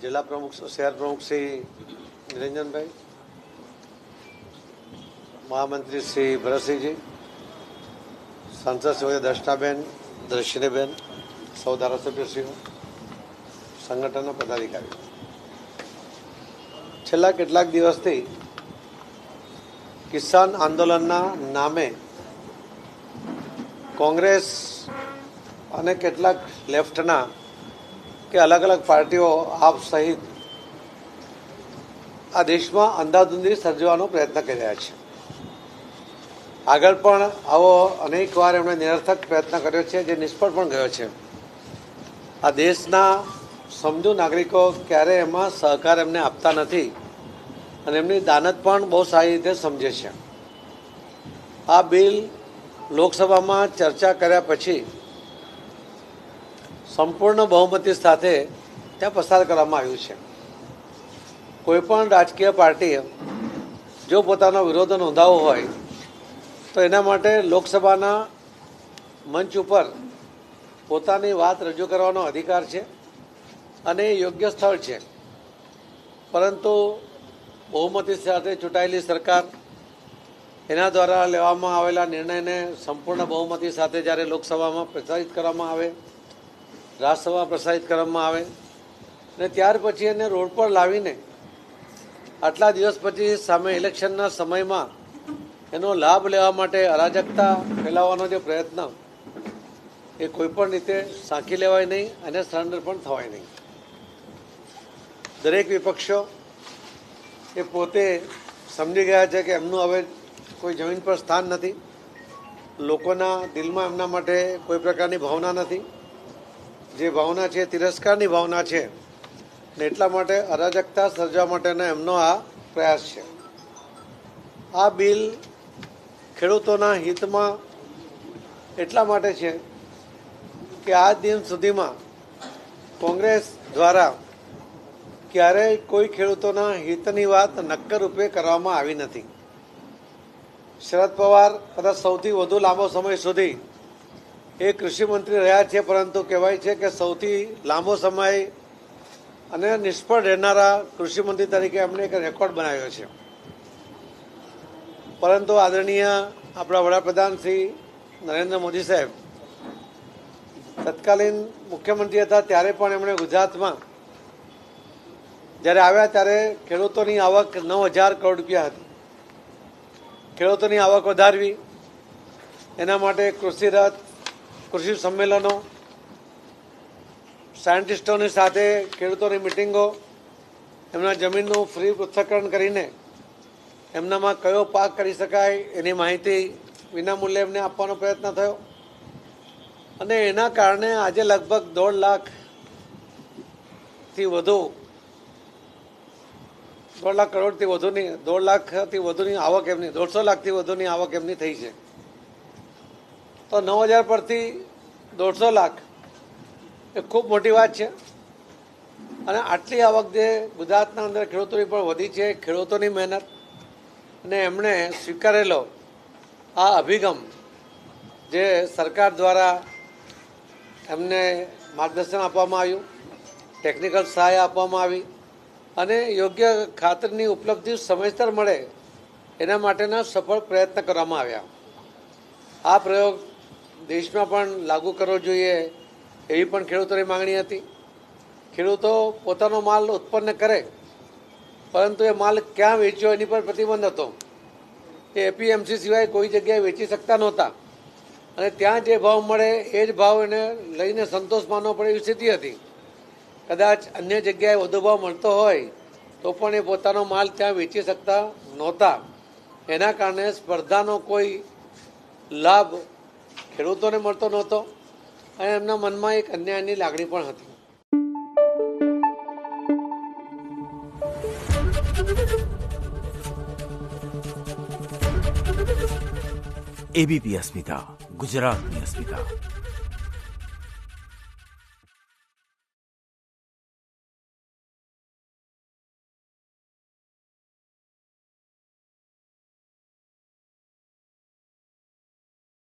जिला प्रमुख शहर प्रमुख श्री निरंजन भाई, महामंत्री श्री भरत सिंह जी, सांसद श्री दर्शनाबेन, दर्शिनीबेन, सौ धारासभ्यश्रीओ, संगठनના પદાધિકારીઓ, છેલ્લા કેટલાક દિવસથી કિસાન આંદોલનના નામે કોંગ્રેસ અને કેટલાક લેફ્ટના કે અલગ અલગ પાર્ટીઓ આપ સહિત આ દેશમાં અંધાધૂંધી સર્જવાનો પ્રયત્ન કરી રહ્યા છે. આગળ પણ આવો અનેક વાર એમણે નિરર્થક પ્રયત્ન કર્યો છે, જે નિષ્ફળ પણ ગયો છે. આ દેશના સમજુ નાગરિકો ક્યારે એમાં સહકાર એમને આપતા નથી અને એમની દાનત પણ બહુ સારી રીતે સમજે છે. આ બિલ લોકસભામાં ચર્ચા કર્યા પછી સંપૂર્ણ બહુમતી સાથે ત્યાં પસાર કરવામાં આવ્યું છે. કોઈપણ રાજકીય પાર્ટીએ જો પોતાનો વિરોધ નોંધાવવો હોય તો એના માટે લોકસભાના મંચ ઉપર પોતાની વાત રજૂ કરવાનો અધિકાર છે અને એ યોગ્ય સ્થળ છે. પરંતુ બહુમતી સાથે ચૂંટાયેલી સરકાર એના દ્વારા લેવામાં આવેલા નિર્ણયને સંપૂર્ણ બહુમતી સાથે જ્યારે લોકસભામાં પ્રસારિત કરવામાં આવે, રાજ્યસભામાં પ્રસારિત કરવામાં આવે અને ત્યાર પછી એને રોડ પર લાવીને આટલા દિવસ પછી સામે ઇલેક્શનના સમયમાં એનો લાભ લેવા માટે અરાજકતા ફેલાવવાનો જે પ્રયત્ન, એ કોઈપણ રીતે સાંખી લેવાય નહીં અને સરેન્ડર પણ થવાય નહીં. દરેક વિપક્ષો એ પોતે સમજી ગયા છે કે એમનું હવે કોઈ જમીન પર સ્થાન નથી, લોકોના દિલમાં એમના માટે કોઈ પ્રકારની ભાવના નથી. જે ભાવના છે તિરસ્કારની ભાવના છે ને એટલા માટે અરાજકતા સર્જવા માટેનો એમનો આ પ્રયાસ છે. આ બિલ ખેડૂતોના હિતમાં એટલા માટે છે કે આજ દિન સુધીમાં કોંગ્રેસ દ્વારા ક્યારેય કોઈ ખેડૂતોના હિતની વાત નક્કર રૂપે કરવામાં આવી નથી. શરદ પવાર કદાચ સૌથી વધુ લાંબો સમય સુધી એ કૃષિ મંત્રી રહ્યા છે, પરંતુ કહેવાય છે કે સૌથી લાંબો સમય અને નિષ્ફળ રહેનારા કૃષિ મંત્રી તરીકે એમણે એક રેકોર્ડ બનાવ્યો છે. પરંતુ આદરણીય આપણા વડાપ્રધાન શ્રી નરેન્દ્ર મોદી સાહેબ તત્કાલીન મુખ્યમંત્રી હતા ત્યારે પણ એમણે ગુજરાતમાં જ્યારે આવ્યા ત્યારે ખેડૂતોની આવક 9,000 કરોડ રૂપિયા હતી. ખેડૂતોની આવક વધારવી એના માટે કૃષિ રથ, કૃષિ સંમેલનો, સાયન્ટિસ્ટોની સાથે ખેડૂતોની મિટિંગો, એમના જમીનનું ફ્રી પૃથ્થકરણ કરીને એમનામાં કયો પાક કરી શકાય એની માહિતી વિનામૂલ્યે એમને આપવાનો પ્રયત્ન થયો અને એના કારણે આજે લગભગ 1.5 લાખથી વધુ 1.5 લાખ કરોડથી વધુની 1.5 લાખથી વધુની આવક એમની 150 લાખથી વધુની આવક એમની થઈ છે. તો 9,000 પરથી 150 લાખ એ ખૂબ મોટી વાત છે. અને આટલી આવક જે ગુજરાતના અંદર ખેડૂતોની પણ વધી છે, ખેડૂતોની મહેનત અને એમણે સ્વીકારેલો આ અભિગમ જે સરકાર દ્વારા એમને માર્ગદર્શન આપવામાં આવ્યું, ટેકનિકલ સહાય આપવામાં આવી અને યોગ્ય ખાતરની ઉપલબ્ધિ સમયસર મળે એના માટેના સફળ પ્રયત્ન કરવામાં આવ્યા. આ પ્રયોગ દેશમાં પણ લાગુ કરવો જોઈએ એવી પણ ખેડૂતોની માંગણી હતી. ખેડૂતો પોતાનો માલ ઉત્પન્ન કરે પરંતુ એ માલ ક્યાં વેચ્યો એની પર પ્રતિબંધ હતો. એ એપીએમસી સિવાય કોઈ જગ્યાએ વેચી શકતા નહોતા અને ત્યાં જે ભાવ મળે એ જ ભાવ એને લઈને સંતોષ માનવો પડે એવી સ્થિતિ હતી. કદાચ અન્ય જગ્યાએ વધુ ભાવ મળતો હોય તો પણ એ પોતાનો માલ ત્યાં વેચી શકતા નહોતા. એના કારણે સ્પર્ધાનો કોઈ લાભ ખેડૂતોને મળતો નહોતો અને એમના મનમાં એક અન્યાયની લાગણી પણ હતી. એબીપી અસ્મિતા, ગુજરાતની અસ્મિતા.